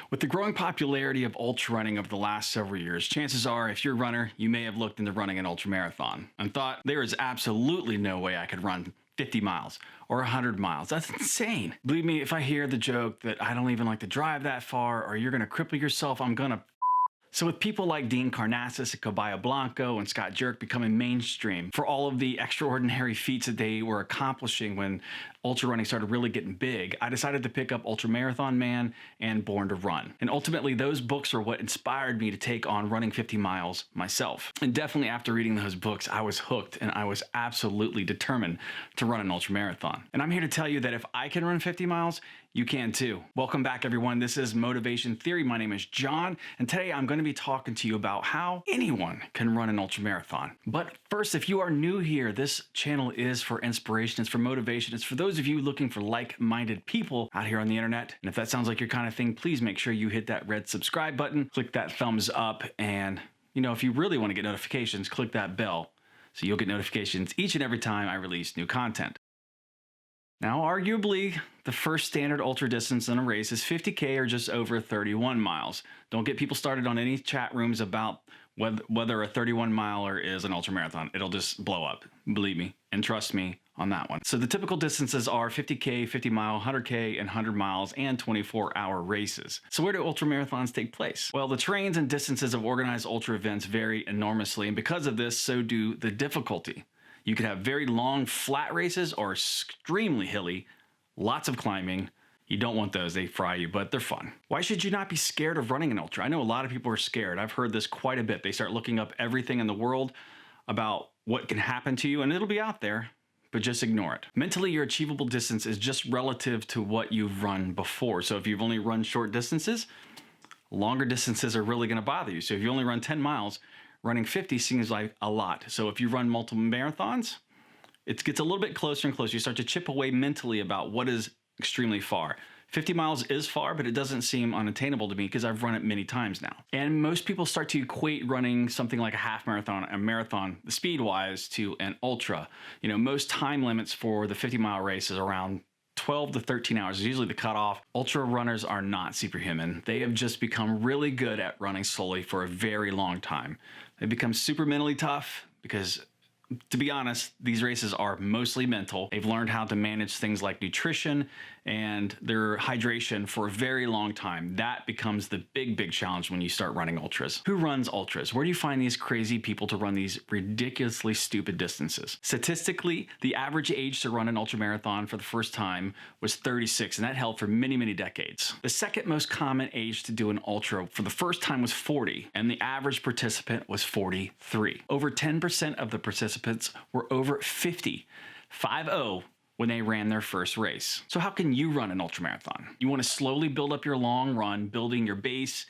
With the growing popularity of ultra running over the last several years, chances are if you're a runner, you may have looked into running an ultra marathon and thought there is absolutely no way I could run 50 miles or 100 miles. That's insane. Believe me, if I hear the joke that I don't even like to drive that far or you're gonna cripple yourself, I'm gonna. So with people like Dean Karnazes and Caballo Blanco and Scott Jurek becoming mainstream for all of the extraordinary feats that they were accomplishing when ultra running started really getting big, I decided to pick up Ultra Marathon Man and Born to Run. And ultimately those books are what inspired me to take on running 50 miles myself. And definitely after reading those books, I was hooked and I was absolutely determined to run an ultra marathon. And I'm here to tell you that if I can run 50 miles, you can too. Welcome back everyone. This is Motivation Theory. My name is John, and today I'm going to be talking to you about how anyone can run an ultra marathon. But first, if you are new here, this channel is for inspiration, it's for motivation, it's for those of you looking for like-minded people out here on the internet. And if that sounds like your kind of thing, please make sure you hit that red subscribe button, click that thumbs up, and if you really want to get notifications, click that bell so you'll get notifications each and every time I release new content. Now, arguably, the first standard ultra distance in a race is 50K or just over 31 miles. Don't get people started on any chat rooms about whether a 31 miler is an ultra marathon. It'll just blow up, believe me, and trust me on that one. So the typical distances are 50K, 50 mile, 100K, and 100 miles, and 24-hour races. So where do ultra marathons take place? Well, the terrains and distances of organized ultra events vary enormously, and because of this, so do the difficulty. You could have very long flat races or extremely hilly, lots of climbing. You don't want those, they fry you, but they're fun. Why should you not be scared of running an ultra? I know a lot of people are scared. I've heard this quite a bit. They start looking up everything in the world about what can happen to you, and it'll be out there, but just ignore it. Mentally, your achievable distance is just relative to what you've run before. So if you've only run short distances, longer distances are really gonna bother you. So if you only run 10 miles, running 50 seems like a lot. So if you run multiple marathons, it gets a little bit closer and closer. You start to chip away mentally about what is extremely far. 50 miles is far, but it doesn't seem unattainable to me because I've run it many times now. And most people start to equate running something like a half marathon, a marathon, speed-wise, to an ultra. Most time limits for the 50-mile race is around 12 to 13 hours is usually the cutoff. Ultra runners are not superhuman. They have just become really good at running slowly for a very long time. They become super mentally tough because, to be honest, these races are mostly mental. They've learned how to manage things like nutrition and their hydration for a very long time. That becomes the big challenge when you start running ultras. Who runs ultras? Where do you find these crazy people to run these ridiculously stupid distances? Statistically, the average age to run an ultra marathon for the first time was 36, and that held for many decades. The second most common age to do an ultra for the first time was 40, and the average participant was 43. Over 10% of the participants were over 50 when they ran their first race. So how can you run an ultramarathon? You want to slowly build up your long run, building your base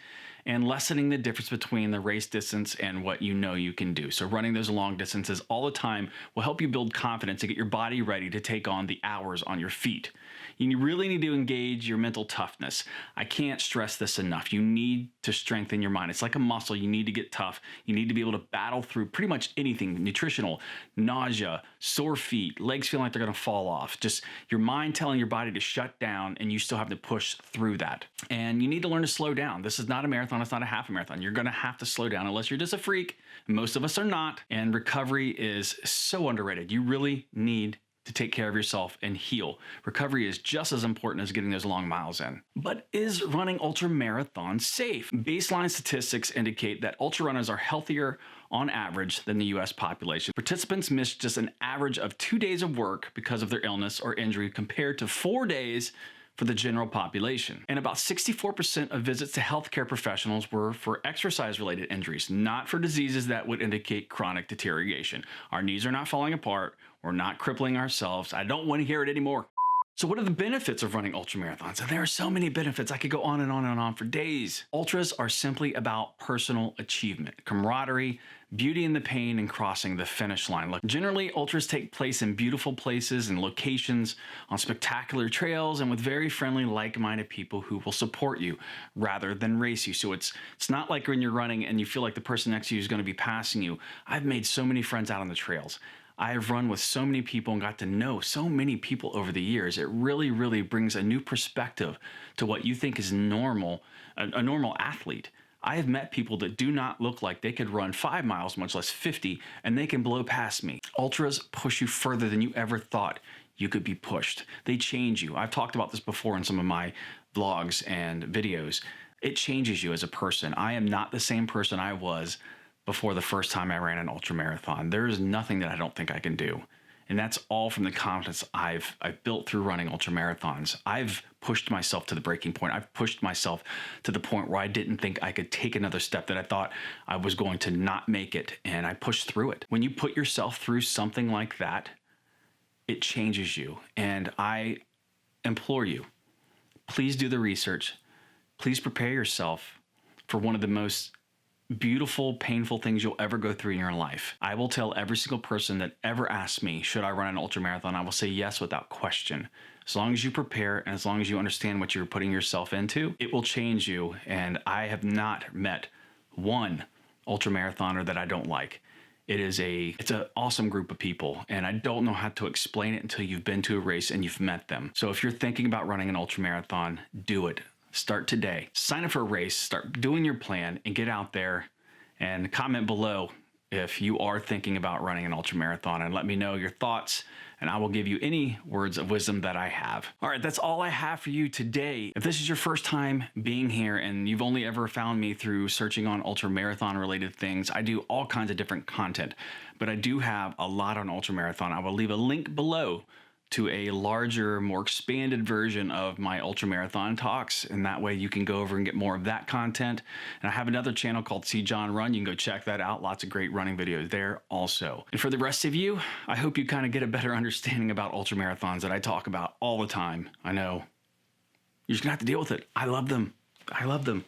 and lessening the difference between the race distance and what you know you can do. So running those long distances all the time will help you build confidence and get your body ready to take on the hours on your feet. You really need to engage your mental toughness. I can't stress this enough. You need to strengthen your mind. It's like a muscle. You need to get tough. You need to be able to battle through pretty much anything, nutritional, nausea, sore feet, legs feeling like they're gonna fall off. Just your mind telling your body to shut down, and you still have to push through that. And you need to learn to slow down. This is not a marathon. It's not a half a marathon. You're gonna have to slow down unless you're just a freak. Most of us are not. And recovery is so underrated. You really need to take care of yourself and heal. Recovery is just as important as getting those long miles in. But is running ultra marathons safe? Baseline statistics indicate that ultra runners are healthier on average than the US population. Participants miss just an average of 2 days of work because of their illness or injury compared to 4 days for the general population. And about 64% of visits to healthcare professionals were for exercise-related injuries, not for diseases that would indicate chronic deterioration. Our knees are not falling apart. We're not crippling ourselves. I don't want to hear it anymore. So what are the benefits of running ultramarathons? And there are so many benefits. I could go on and on and on for days. Ultras are simply about personal achievement, camaraderie, beauty in the pain, and crossing the finish line. Look, generally, ultras take place in beautiful places and locations, on spectacular trails, and with very friendly, like-minded people who will support you rather than race you. So it's not like when you're running and you feel like the person next to you is going to be passing you. I've made so many friends out on the trails. I have run with so many people and got to know so many people over the years. It really, really brings a new perspective to what you think is normal, a normal athlete. I have met people that do not look like they could run 5 miles, much less 50, and they can blow past me. Ultras push you further than you ever thought you could be pushed. They change you. I've talked about this before in some of my vlogs and videos. It changes you as a person. I am not the same person I was before the first time I ran an ultra marathon. There is nothing that I don't think I can do. And that's all from the confidence I've built through running ultra marathons. I've pushed myself to the breaking point. I've pushed myself to the point where I didn't think I could take another step, that I thought I was going to not make it, and I pushed through it. When you put yourself through something like that, it changes you. And I implore you, please do the research. Please prepare yourself for one of the most beautiful, painful things you'll ever go through in your life. I will tell every single person that ever asks me, should I run an ultra marathon? I will say yes without question. As long as you prepare and as long as you understand what you're putting yourself into, it will change you. And I have not met one ultra marathoner that I don't like. It's an awesome group of people, and I don't know how to explain it until you've been to a race and you've met them. So if you're thinking about running an ultra marathon, do it. Start today. Sign up for a race, start doing your plan, and get out there and comment below if you are thinking about running an ultra marathon, and let me know your thoughts, and I will give you any words of wisdom that I have. All right, that's all I have for you today. If this is your first time being here and you've only ever found me through searching on ultra marathon related things, I do all kinds of different content, but I do have a lot on ultra marathon. I will leave a link below to a larger, more expanded version of my ultra marathon talks, and that way you can go over and get more of that content. And I have another channel called See John Run. You can go check that out. Lots of great running videos there also. And for the rest of you, I hope you kind of get a better understanding about ultra marathons that I talk about all the time. I know you're just gonna have to deal with it. I love them. I love them.